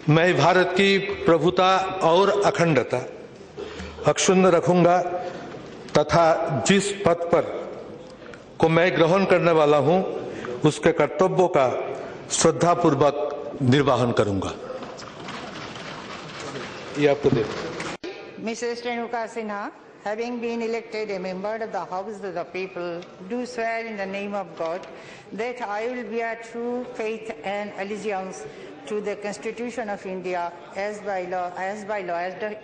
मैं भारत की प्रभुता और अखंडता अक्षुण्ण रखूंगा तथा जिस पद पर को मैं ग्रहण करने वाला हूं उसके कर्तव्यों का श्रद्धापूर्वक निर्वहन करूंगा। ये आपको दे। Mrs. Renuka Sinha, having been elected a member of the House of the People, do swear in the name of God that I will bear true faith and allegiance to the Constitution of India as by law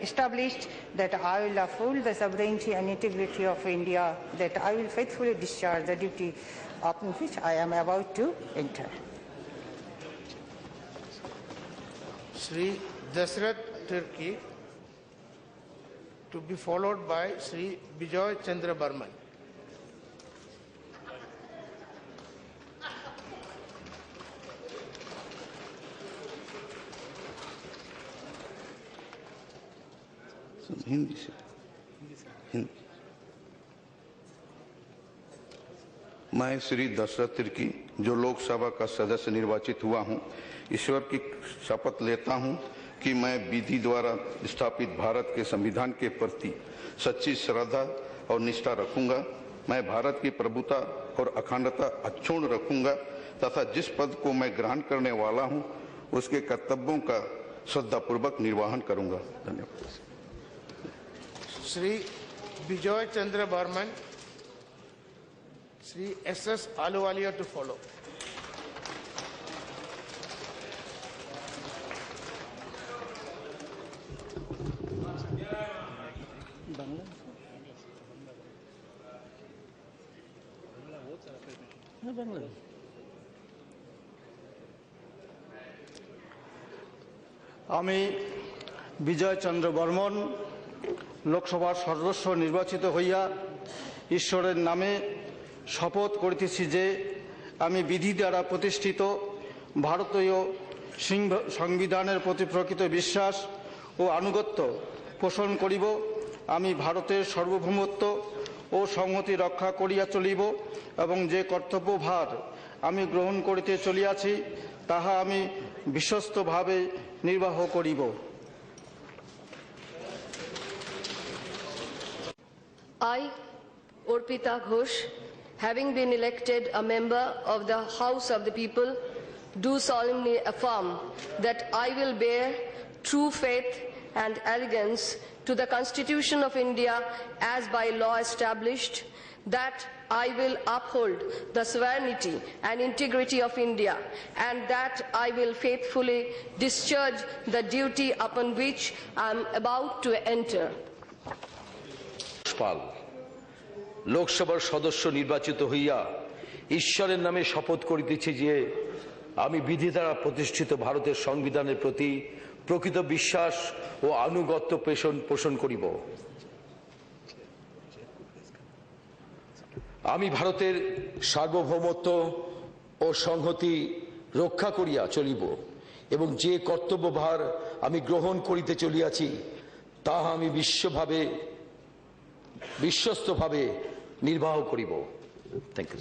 established, that I will uphold the sovereignty and integrity of India, that I will faithfully discharge the duty upon which I am about to enter. Sri Dasrath Turki, to be followed by Sri Bijoy Chandra Burman. Hindi से हिंदी। मैं श्री दशरथ तिर्की जो लोकसभा का सदस्य निर्वाचित हुआ हूं, ईश्वर की शपथ लेता हूं कि मैं विधि द्वारा स्थापित भारत के संविधान के प्रति सच्ची श्रद्धा और निष्ठा रखूंगा। मैं भारत की प्रभुता और अखंडता अक्षुण्ण रखूंगा तथा जिस पद को मैं ग्रहण करने वाला हूं उसके कर्तव्यों का श्रद्धापूर्वक निर्वहन करूंगा। धन्यवाद। Sri Bijoy Chandra Burman, Sri S.S. Ahluwalia to follow. আমি বিজয় চন্দ্র বর্মন লোকসভার সদস্য নির্বাচিত হইয়া ঈশ্বরের নামে শপথ করিতেছি যে আমি বিধি দ্বারা প্রতিষ্ঠিত ভারতীয় সংবিধানের প্রতি প্রকৃত বিশ্বাস ও আনুগত্য পোষণ করিব। আমি ভারতের সার্বভৌমত্ব ও সংহতি রক্ষা করিয়া চলিব এবং যে কর্তব্যভার আমি গ্রহণ করিতে চলিয়াছি তাহা আমি বিশ্বস্তভাবে নির্বাহ করিব। I, Orpita Ghosh, having been elected a member of the House of the People, do solemnly affirm that I will bear true faith and allegiance to the Constitution of India as by law established, that I will uphold the sovereignty and integrity of India, and that I will faithfully discharge the duty upon which I am about to enter. পাল লোকসভার সদস্য নির্বাচিত হইয়া ঈশ্বরের নামে শপথ করিতেছি যে আমি বিধি দ্বারা প্রতিষ্ঠিত ভারতের সংবিধানের প্রতি প্রকৃত বিশ্বাস ও আনুগত্য পোষণ করিব। আমি ভারতের সার্বভৌমত্ব ও সংহতি রক্ষা করিয়া চলিব এবং যে কর্তব্যভার আমি গ্রহণ করিতে চলিয়াছি তাহা আমি বিশ্বস্তভাবে নির্বাহ করিব। Thank you.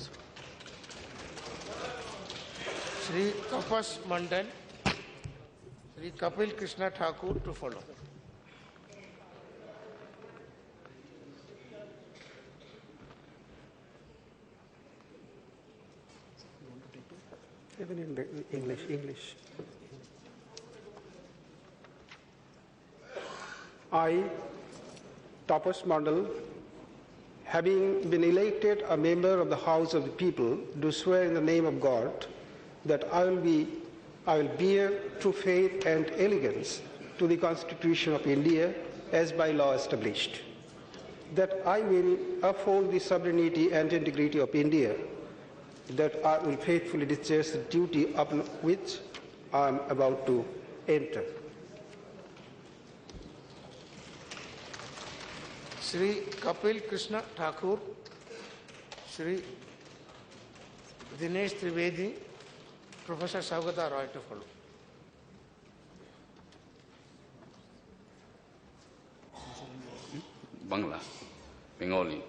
Sri Tapas Mandal, Sri Kapil Krishna Thakur to follow. Even in English. I, Tapas Mandal, having been elected a member of the House of the People, do swear in the name of God that I will bear true faith and allegiance to the Constitution of India as by law established, that I will uphold the sovereignty and integrity of India, that I will faithfully discharge the duty upon which I am about to enter. Sri Kapil Krishna Thakur, Sri Dinesh Trivedi, Professor Saugata Roy to follow. Bangla, Bengali.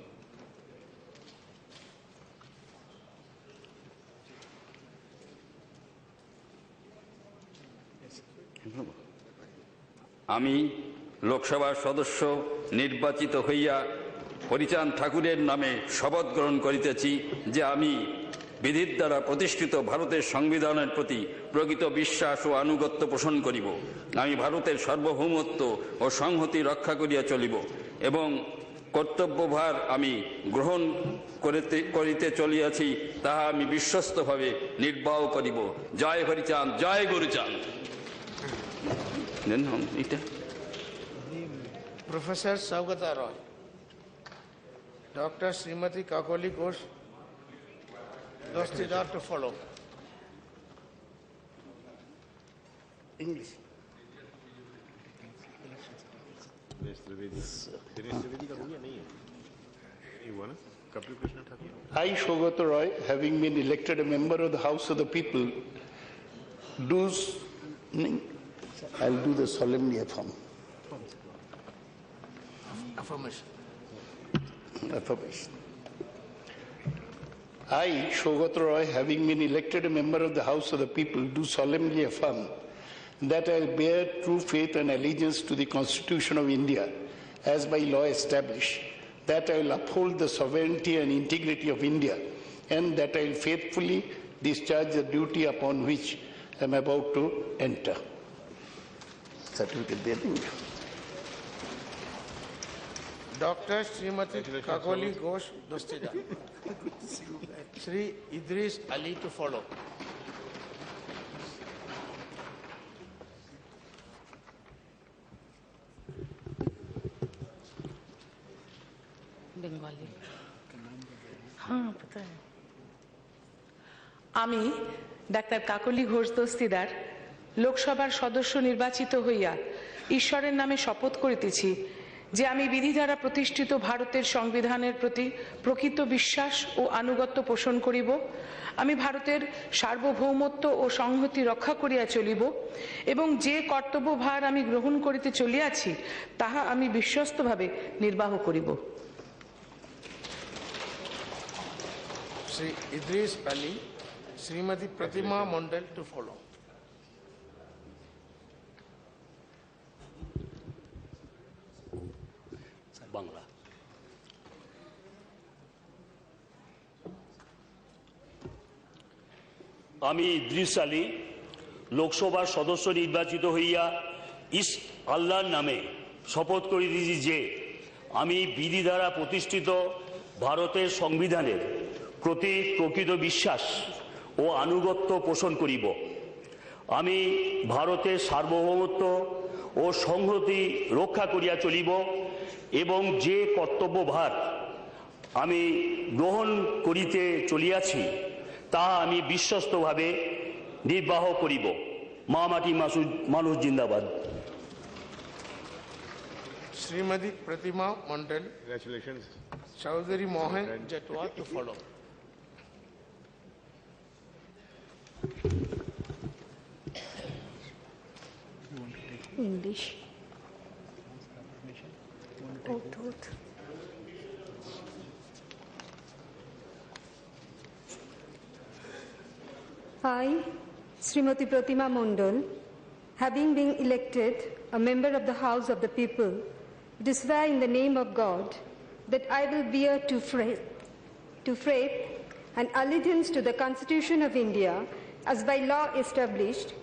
আমি লোকসভার সদস্য নির্বাচিত হইয়া হরিচাঁদ ঠাকুরের নামে শপথ গ্রহণ করিতেছি যে আমি বিধির দ্বারা প্রতিষ্ঠিত ভারতের সংবিধানের প্রতি প্রকৃত বিশ্বাস ও আনুগত্য পোষণ করিব। আমি ভারতের সার্বভৌমত্ব ও সংহতি রক্ষা করিয়া চলিব এবং কর্তব্যভার আমি গ্রহণ করিতে চলিয়াছি তাহা আমি বিশ্বস্তভাবে নির্বাহ করিব। জয় হরিচাঁদ, জয় Guruchand. Professor Saugata Roy, Dr. Srimati Kakoli Ghosh Dostidar to follow. English. I, Saugata Roy, having been elected a member of the House of the People, I'll do the solemnly affirm. Affirmation. Affirmation. I, Saugata Roy, having been elected a member of the House of the People, do solemnly affirm that I will bear true faith and allegiance to the Constitution of India as by law established, that I will uphold the sovereignty and integrity of India, and that I will faithfully discharge the duty upon which I am about to enter. Certificate there. Dr. Srimati Kakoli Ghosh Dostidar. Sri Idris Ali to follow. Bengali हाँ पता है আমি doctor Kakoli Ghosh Dastidar লোকসভার সদস্য নির্বাচিত হইয়া ঈশ্বরের নামে শপথ করিতেছি যে আমি বিধি দ্বারা প্রতিষ্ঠিত ভারতের সংবিধানের প্রতি প্রকৃত বিশ্বাস ও আনুগত্য পোষণ করিব। আমি ভারতের সার্বভৌমত্ব ও সংহতি রক্ষা করিয়া চলিব এবং যে কর্তব্যভার আমি গ্রহণ করিতে চলিয়াছি তাহা আমি বিশ্বস্তভাবে নির্বাহ করিব। Sri Idris Ali, Srimati Pratima Mondal to follow. Bangla আমি ইদ্রিস আলী লোকসভার সদস্য নির্বাচিত হইয়া আল্লাহর নামে শপথ করিতেছি যে আমি বিধি দ্বারা প্রতিষ্ঠিত ভারতের সংবিধানের প্রতি প্রকৃত বিশ্বাস ও আনুগত্য পোষণ করিব। আমি ভারতের সার্বভৌমত্ব ও সংহতি রক্ষা করিয়া চলিব এবং যে কর্তব্যভার আমি গ্রহণ করিতে চলিয়াছি তা আমি বিশ্বস্তভাবে নির্বাহ করিব। মা মাটি মানুষ জিন্দাবাদ। Srimati Pratima Mondal. Congratulations. Chaudhary Mohan Jatwa to follow. English. Oath. I, Srimati Pratima Mondal, having been elected a member of the House of the People, do swear in the name of God that I will bear to faith and allegiance to the Constitution of India as by law established,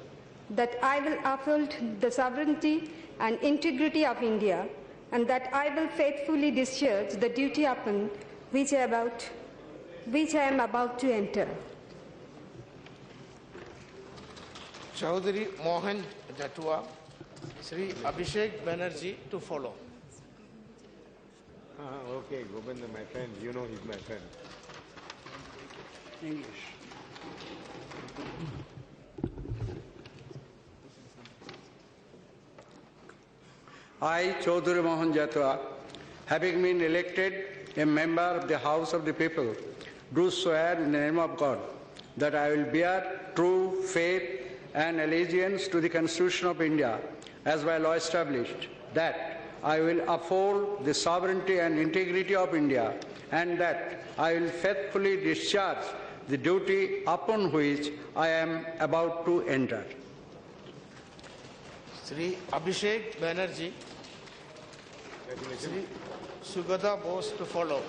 that I will uphold the sovereignty and integrity of India, and that I will faithfully discharge the duty upon which I am about to enter. Chaudhary Mohan Jatwa, Sri Abhishek Banerjee to follow. Okay, Govinda, my friend, you know he's my friend. English. I, Chaudhary Mohan Jatwa, having been elected a member of the House of the People, do swear in the name of God that I will bear true faith and allegiance to the Constitution of India as by law established, that I will uphold the sovereignty and integrity of India, and that I will faithfully discharge the duty upon which I am about to enter. Sri Abhishek Banerjee, Sri Sugata Bose to follow.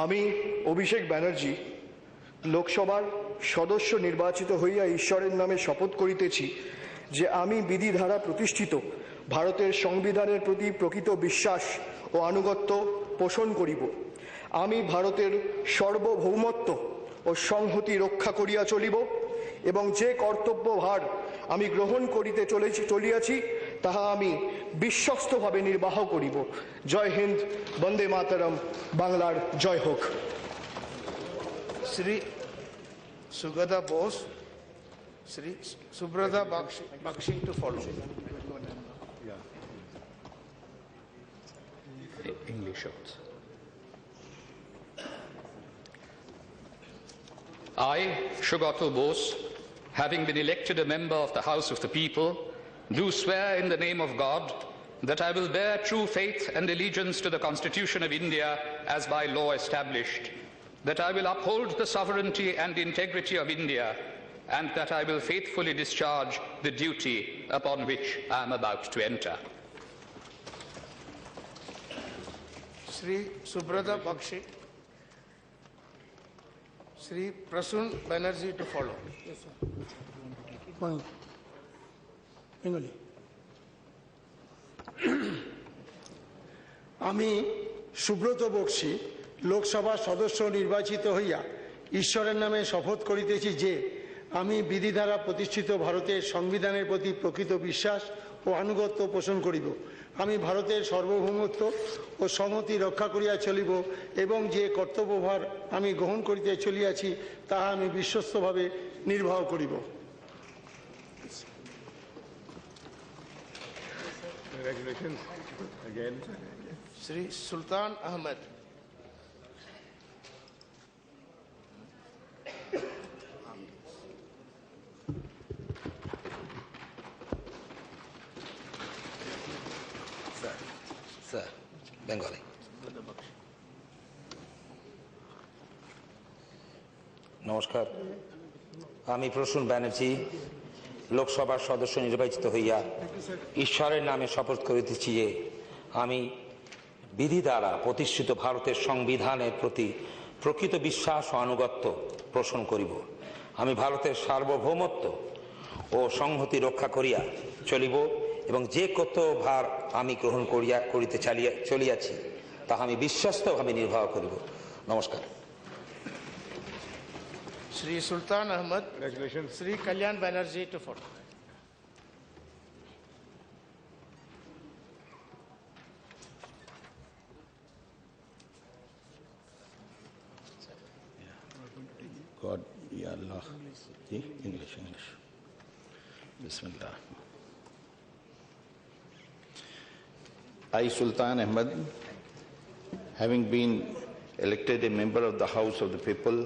আমি অভিষেক ব্যানার্জি লোকসভার সদস্য নির্বাচিত হইয়া ঈশ্বরের নামে শপথ করিতেছি যে আমি বিধি দ্বারা প্রতিষ্ঠিত ভারতের সংবিধানের প্রতি প্রকৃত বিশ্বাস ও আনুগত্য পোষণ করিব। আমি ভারতের সার্বভৌমত্ব ও সংহতি রক্ষা করিয়া চলিব এবং যে কর্তব্যভার আমি গ্রহণ করিতে চলিয়াছি তাহা আমি বিশ্বস্তভাবে নির্বাহ করিব। জয় হিন্দ, বন্দে মাতরম, বাংলার জয় হোক। Sri Sugata Bose, Sri Subrata Bakshi to follow. English shots. I, Sugata Bose, having been elected a member of the House of the People, do swear in the name of God that I will bear true faith and allegiance to the Constitution of India as by law established, that I will uphold the sovereignty and integrity of India, and that I will faithfully discharge the duty upon which I am about to enter. Sri Subrata Bakshi, Sri Prasun Banerjee to follow. Yes, sir. Bengali. আমি সুব্রত বক্সী লোকসভা সদস্য নির্বাচিত হইয়া ঈশ্বরের নামে শপথ করিতেছি যে আমি বিধি দ্বারা প্রতিষ্ঠিত ভারতের সংবিধানের প্রতি প্রকৃত বিশ্বাস ও আনুগত্য পোষণ করিব। আমি ভারতের সার্বভৌমত্ব ও সংহতি রক্ষা করিয়া চলিব এবং যে কর্তব্যভার আমি গ্রহণ করিতে চলিয়াছি তাহা আমি বিশ্বস্তভাবে নির্বাহ করিব। Congratulations again. Sri Sultan Ahmed. Sir, Bengali. নমস্কার, আমি প্রসূন ব্যানার্জি লোকসভার সদস্য নির্বাচিত হইয়া ঈশ্বরের নামে শপথ করিতেছি যে আমি বিধি দ্বারা প্রতিষ্ঠিত ভারতের সংবিধানের প্রতি প্রকৃত বিশ্বাস ও আনুগত্য পোষণ করিব। আমি ভারতের সার্বভৌমত্ব ও সংহতি রক্ষা করিয়া চলিব এবং যে কর্তব্যভার আমি গ্রহণ করিতে চলিয়াছি তাহা আমি বিশ্বস্তভাবে নির্বাহ করিব। নমস্কার। Sri Sultan Ahmed. Congratulations. Sri Kalyan Banerjee to follow. God, Ya Allah. English. Bismillah. I, Sultan Ahmed, having been elected a member of the House of the People,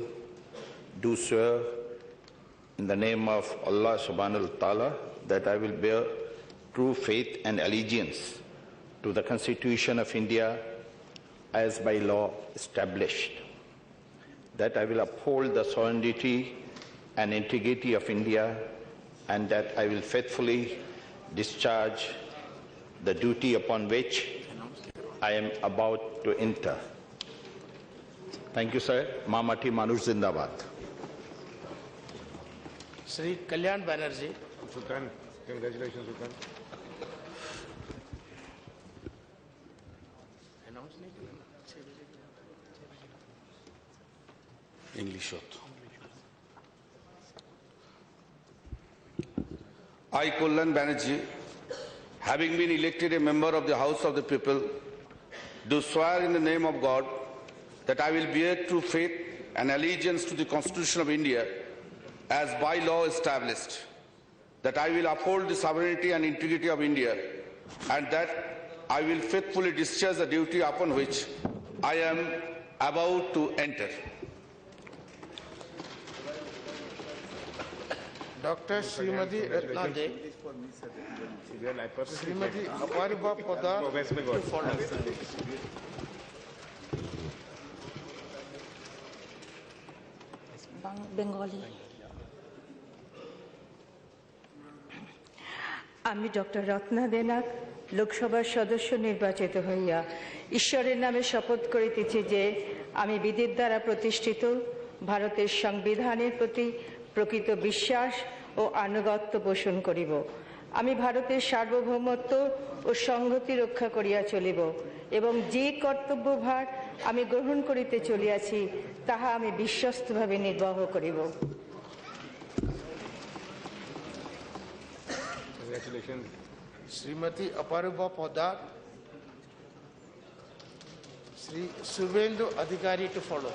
do swear in the name of Allah subhanahu wa ta'ala that I will bear true faith and allegiance to the Constitution of India as by law established, that I will uphold the sovereignty and integrity of India, and that I will faithfully discharge the duty upon which I am about to enter. Thank you, sir. Mamati Manush Zindabad. Sri Kalyan Banerjee. Sultan, congratulations, Sultan. English shot. I, Kalyan Banerjee, having been elected a member of the House of the People, do swear in the name of God that I will bear true faith and allegiance to the Constitution of India as by law established, that I will uphold the sovereignty and integrity of India, and that I will faithfully discharge the duty upon which I am about to enter. Dr. Srimati Ratnade, Srimati Apariba Poddar to follow. Bengali. আমি doctor Ratna দেনাক লোকসভার সদস্য নির্বাচিত হইয়া ঈশ্বরের নামে শপথ করিতেছি যে আমি বিধির দ্বারা প্রতিষ্ঠিত ভারতের সংবিধানের প্রতি প্রকৃত বিশ্বাস ও আনুগত্য পোষণ করিব। আমি ভারতের সার্বভৌমত্ব ও সংহতি রক্ষা করিয়া চলিব এবং যে কর্তব্যভার আমি গ্রহণ করিতে চলিয়াছি তাহা আমি বিশ্বস্তভাবে নির্বাহ করিব। Congratulations. Srimati Apariba Poddar, Sri Suvendu Adhikari to follow.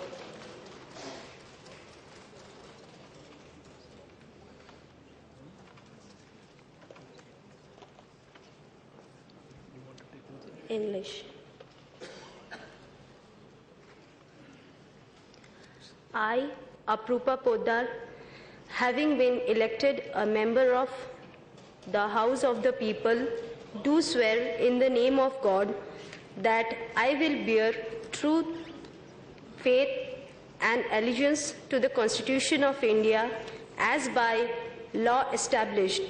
English. I, Aprupa Poddar, having been elected a member of the House of the People, do swear in the name of God that I will bear true faith and allegiance to the Constitution of India as by law established,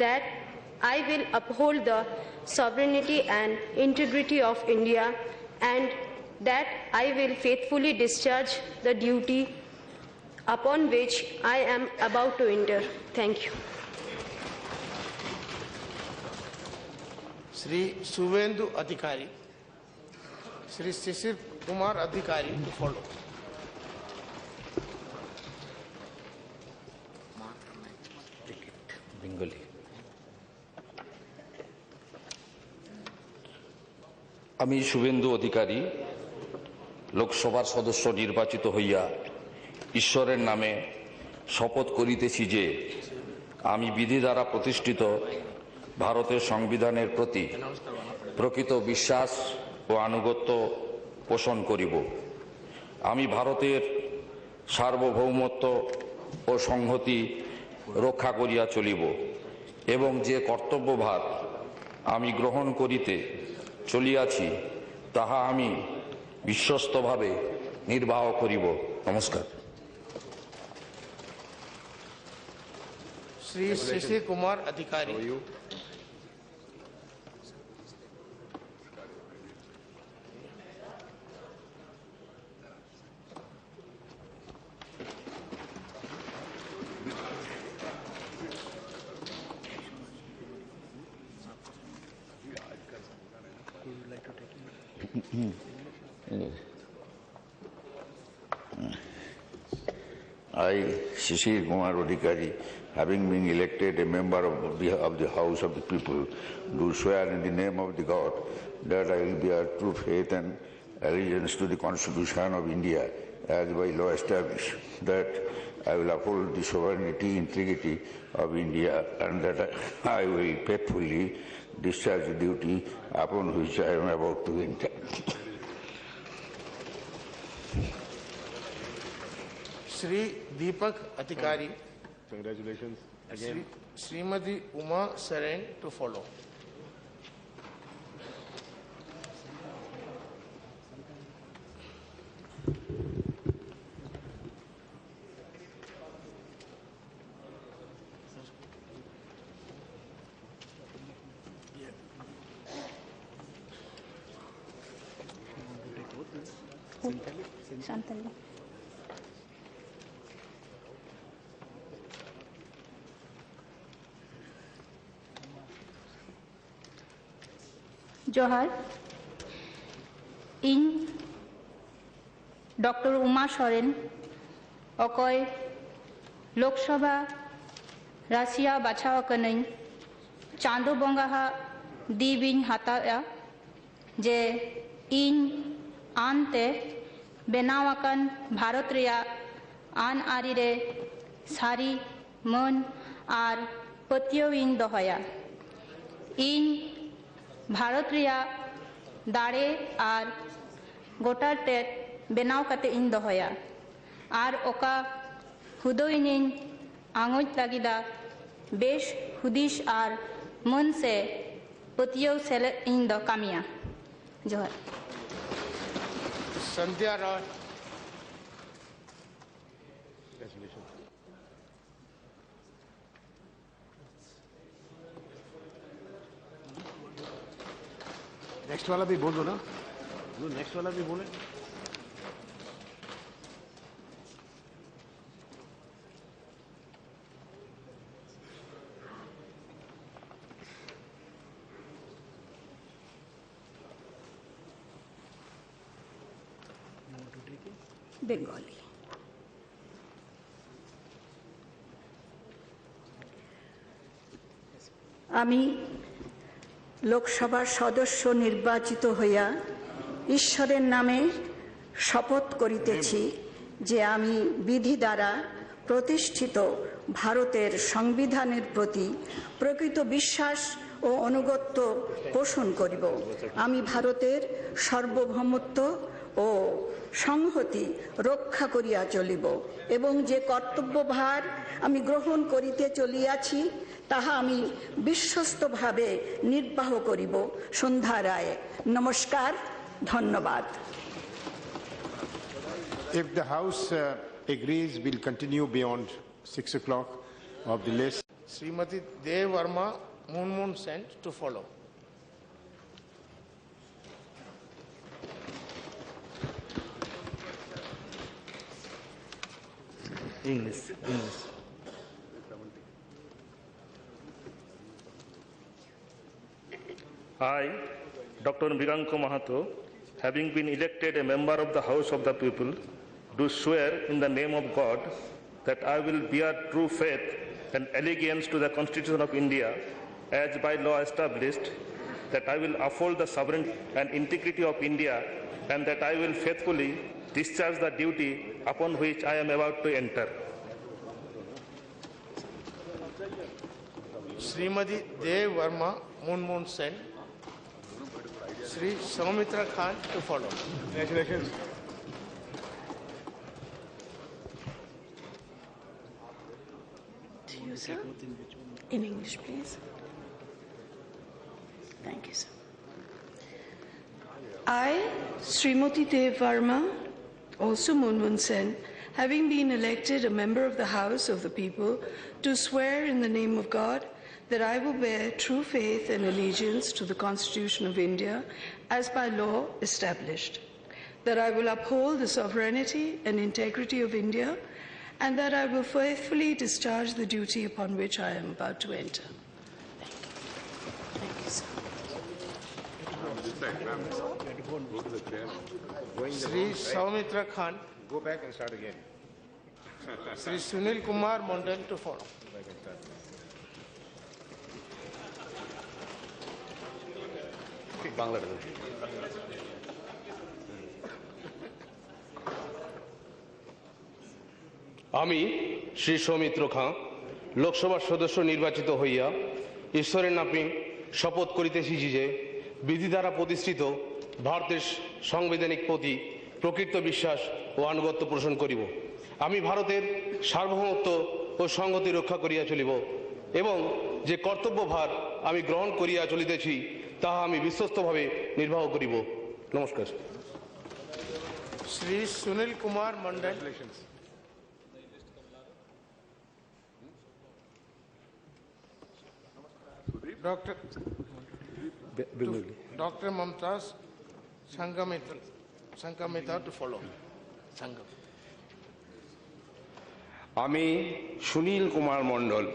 that I will uphold the sovereignty and integrity of India, and that I will faithfully discharge the duty upon which I am about to enter. Thank you. Sri Suvendu Adhikari, Sri Sisir Kumar Adhikari to follow. Bengali. আমি শুভেন্দু অধিকারী লোকসভার সদস্য নির্বাচিত হইয়া ঈশ্বরের নামে শপথ করিতেছি যে আমি বিধি দ্বারা প্রতিষ্ঠিত ভারতের সংবিধানের প্রতি প্রকৃত বিশ্বাস ও আনুগত্য পোষণ করিব। আমি ভারতের সার্বভৌমত্ব ও সংহতি রক্ষা করিয়া চলিব এবং যে কর্তব্যভার আমি গ্রহণ করিতে চলিয়াছি তাহা আমি বিশ্বস্তভাবে নির্বাহ করিব। নমস্কার। Sri Sisir Kumar Adhikari. I, Shishir Kumar Adhikari, having been elected a member of the House of the People, do swear in the name of the God that I will bear true faith and allegiance to the Constitution of India as by law established, that I will uphold the sovereignty, integrity of India, and that I will faithfully discharge the duty upon which I am about to enter. Sri Deepak Adhikari. Congratulations again. Srimati Uma Saren to follow. Shantali. जोहार in doctor Uma Soren अकय Lok Sabha Russia बाछाव कनई चांदो बंगा दीबिन हाताया जे इन आनते बेनावाकन भारत रिया आन आरी रे सारी मन आर पतियोइन दोहया इन भारत रिया दाड़े आर गोटा टेट बेनाव कते इन दोहया आर ओका हुदोइनिन आंगोज लागिदा बेश हुदिश आर मन से पतियो सेले इन द कामिया जोहर संध्या रॉय नेक्स्ट वाला भी बोल दो ना, नेक्स्ट वाला भी बोले। বেঙ্গলি। আমি লোকসভার সদস্য নির্বাচিত হইয়া ঈশ্বরের নামে শপথ করিতেছি যে আমি বিধি দ্বারা প্রতিষ্ঠিত ভারতের সংবিধানের প্রতি প্রকৃত বিশ্বাস ও আনুগত্য পোষণ করিব। আমি ভারতের সার্বভৌমত্ব ও সংহতি রক্ষা করিয়া চলিব এবং যে কর্তব্যভার আমি গ্রহণ করিতে চলিয়াছি তাহা আমি বিশ্বস্তভাবে নির্বাহ করিব। সন্ধ্যা রায়। নমস্কার, ধন্যবাদ। If the House agrees, we'll continue beyond 6 o'clock of the list. Srimati Dev Verma, Moon Sen to follow. English. I, Dr. Mriganko Mahato, having been elected a member of the House of the People, do swear in the name of God that I will bear true faith and allegiance to the Constitution of India as by law established, that I will uphold the sovereignty and integrity of India, and that I will faithfully discharge the duty upon which I am about to enter. Srimati Dev Verma, Moon Sen. Sri Soumitra Khan to follow. Congratulations. To you, sir. In English, please. Thank you, sir. I, Srimati Dev Verma, also Moon Sen, having been elected a member of the House of the People, do swear in the name of God that I will bear true faith and allegiance to the Constitution of India as by law established, that I will uphold the sovereignty and integrity of India, and that I will faithfully discharge the duty upon which I am about to enter. Thank you, sir. Sri Soumitra Khan. Go back and start again. Sri Sunil Kumar Mondal to follow. আমি শ্রী সৌমিত্র খাঁ লোকসভার সদস্য নির্বাচিত হইয়া ঈশ্বরের নামে শপথ করিতেছি যে বিধি দ্বারা প্রতিষ্ঠিত ভারতের সাংবিধানিক প্রতি প্রকৃত বিশ্বাস ও আনুগত্য পোষণ করিব। আমি ভারতের সার্বভৌমত্ব ও সংহতি রক্ষা করিয়া চলিব এবং যে কর্তব্যভার আমি গ্রহণ করিয়া চলিতেছি তাহা আমি বিশ্বস্তভাবে নির্বাহ করিব। নমস্কার। Sri Sunil Kumar Mondal. Dr. Mamtaz Sangamita to follow. Sangam. আমি সুনীল কুমার মণ্ডল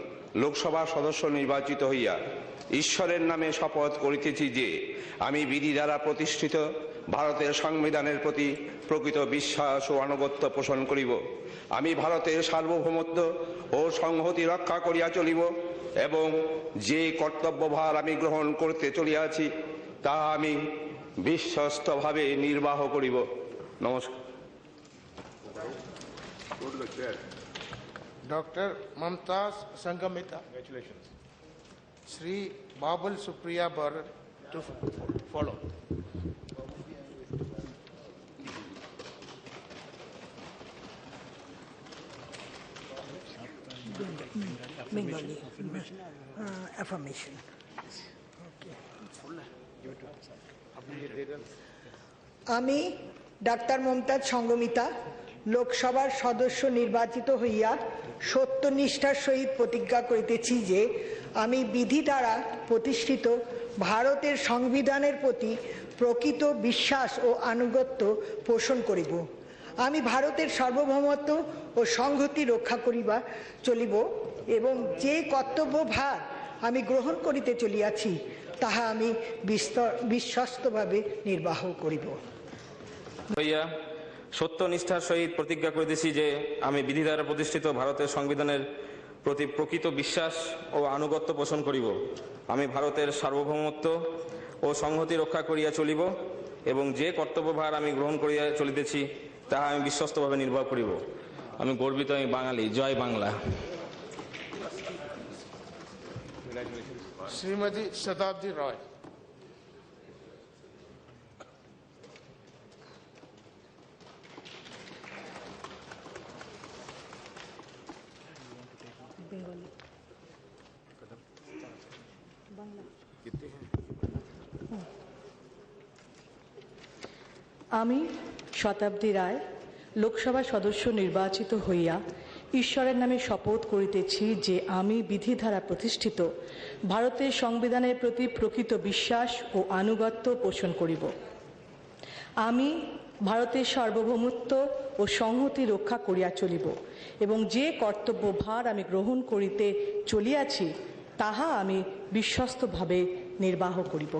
লোকসভা সদস্য নির্বাচিত হইয়া ঈশ্বরের নামে শপথ করিতেছি যে আমি বিধি দ্বারা প্রতিষ্ঠিত ভারতের সংবিধানের প্রতি প্রকৃত বিশ্বাস ও আনুগত্য পোষণ করিব। আমি ভারতের সার্বভৌমত্ব ও সংহতি রক্ষা করিয়া চলিব এবং যে কর্তব্যভার আমি গ্রহণ করতে চলিয়াছি তা আমি বিশ্বস্তভাবে নির্বাহ করিব। নমস্কার। Dr. Mamtaz Sangamita. Congratulations. Sri Babul Supriya Bharat to follow. Bengali. Affirmation. আমি ডাক্তার মমতাজ সঙ্গমিতা লোকসভার সদস্য নির্বাচিত হইয়া সত্যনিষ্ঠার সহিত প্রতিজ্ঞা করিতেছি যে আমি বিধি দ্বারা প্রতিষ্ঠিত ভারতের সংবিধানের প্রতি প্রকৃত বিশ্বাস ও আনুগত্য পোষণ করিব। আমি ভারতের সার্বভৌমত্ব ও সংহতি রক্ষা করিবা চলিব এবং যে কর্তব্যভার আমি গ্রহণ করিতে চলিয়াছি তাহা আমি বিশ্বস্তভাবে নির্বাহ করিব। হইয়া সত্যনিষ্ঠার সহিত প্রতিজ্ঞা করিতেছি যে আমি বিধি দ্বারা প্রতিষ্ঠিত ভারতের সংবিধানের প্রতি প্রকৃত বিশ্বাস ও আনুগত্য পোষণ করিব। আমি ভারতের সার্বভৌমত্ব ও সংহতি রক্ষা করিয়া চলিব এবং যে কর্তব্যভার আমি গ্রহণ করিয়া চলিতেছি তাহা আমি বিশ্বস্তভাবে নির্বাহ করিব। আমি গর্বিত, আমি বাঙালি। জয় বাংলা। श्रीमती शताब्दी रॉय। আমি শতাব্দী রায় লোকসভা সদস্য নির্বাচিত হইয়া ঈশ্বরের নামে শপথ করিতেছি যে আমি বিধি দ্বারা প্রতিষ্ঠিত ভারতের সংবিধানের প্রতি প্রকৃত বিশ্বাস ও আনুগত্য পোষণ করিব। আমি ভারতের সার্বভৌমত্ব ও সংহতি রক্ষা করিয়া চলিব এবং যে কর্তব্যভার আমি গ্রহণ করিতে চলিয়াছি তাহা আমি বিশ্বস্তভাবে নির্বাহ করিব।